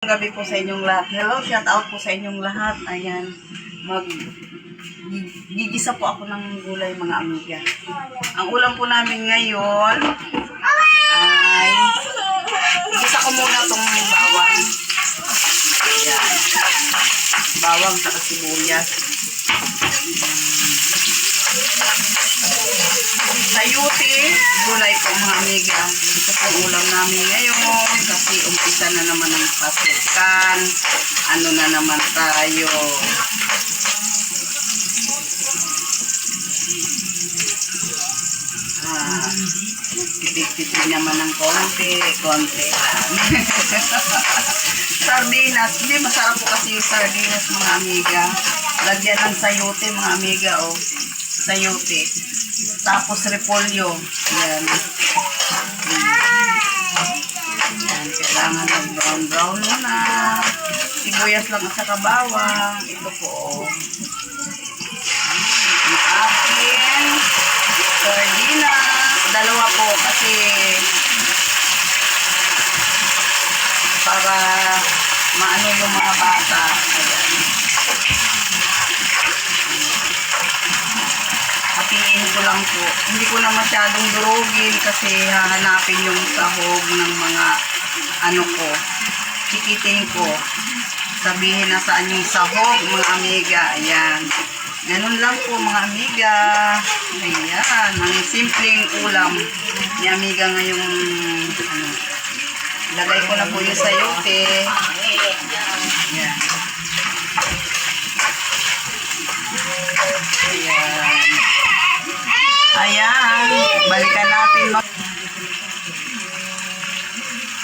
Gabi po sa inyong lahat. Hello, shout out po sa inyong lahat. Ayan, gigisa po ako ng gulay mga amiga. Ang ulam po namin ngayon ay gigisa ko muna itong bawang. Ayan. Bawang sa sibuyas. Sayuti, gulay po mga amiga. Ito po ulam namin ngayon kasi umpisa na naman ang pasukan. Ano na naman tayo. Tipid-tipid naman ng konti lang. Sardinas, hindi masarap po kasi yung sardinas mga amiga. Lagyan ng sayote mga amiga, oh. Sayote. Tapos repolyo. Yan. Yan. Kailangan ng brown muna. Sibuyas lang at saka bawang. Ito po, oh. Ang akin sardinas. Dalawa po kasi para maano yung mga bata. Ayan. Hatiin ko lang po. Hindi ko na masyadong durugin kasi hahanapin yung sahog ng mga ano ko. Chikitin ko. Sabihin na saan yung sahog mga amiga. Ayan. Ganun lang po mga amiga. Ayan. Ang simpleng ulam ni amiga ngayong ano. Lagay ko na po yung sayote. Ayan. Ayan. Ayan. Balikan natin.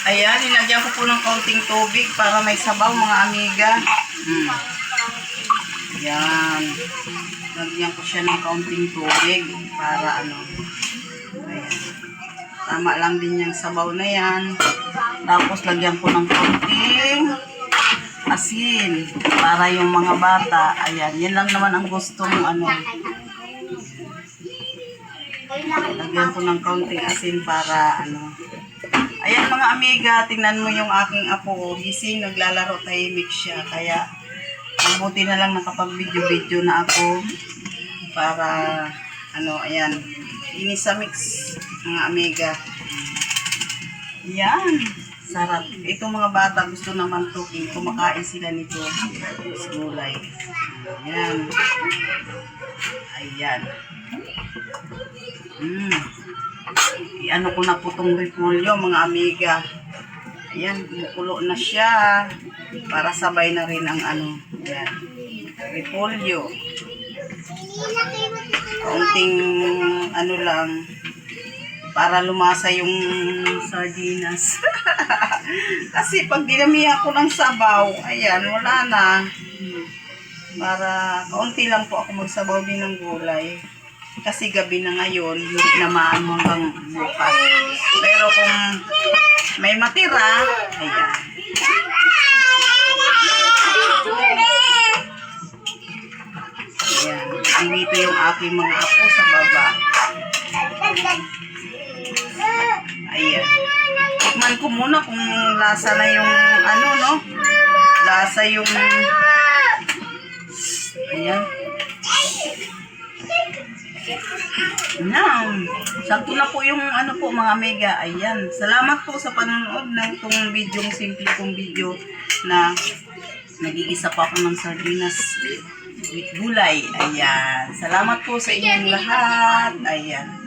Ayan. Nilagyan ko po ng kaunting tubig para may sabaw mga amiga. Ayan. Lagyan ko siya ng kaunting tubig para ano. Ayan. Tama lang din yung sabaw na yan. Tapos lagyan ko ng kaunting asin para yung mga bata. Ayan. Yan lang naman ang gusto ng ano. Lagyan ko ng kaunting asin para ano. Ayan mga amiga, tingnan mo yung aking apo. Gising, naglalaro, tahimik siya. Kaya mabuti na lang nakapag-video-video na ako para ano, ayan, inisa mix mga amiga. Ayan, sarap. Itong mga bata gusto naman to, kumakain sila nito sa gulay. Ayan. Ayan. I-ano ko na po itong repolyo mga amiga. Ayan, kumukulo na siya para sabay na rin ang ano. Ayan, repolyo. Kaunting ano lang para lumasa yung sardinas. Kasi pag dinamihan ko ng sabaw, ayan, wala na. Para kaunti lang po ako magsabaw din ng gulay. Kasi gabi na ngayon, hindi na maano hanggang bukas. Pero kung may matira, ayan. Ayan. Dito yung aking mga apo sa baba. Ayan. Tikman ko muna kung lasa na yung ano, no? Lasa yung ayan. Sakto na po yung ano po mga amiga. Ayan. Salamat po sa panonood ng itong video, simple kong video na nagigisa pa ako ng sardinas with gulay. Ayan. Salamat po sa inyong lahat. Ayan.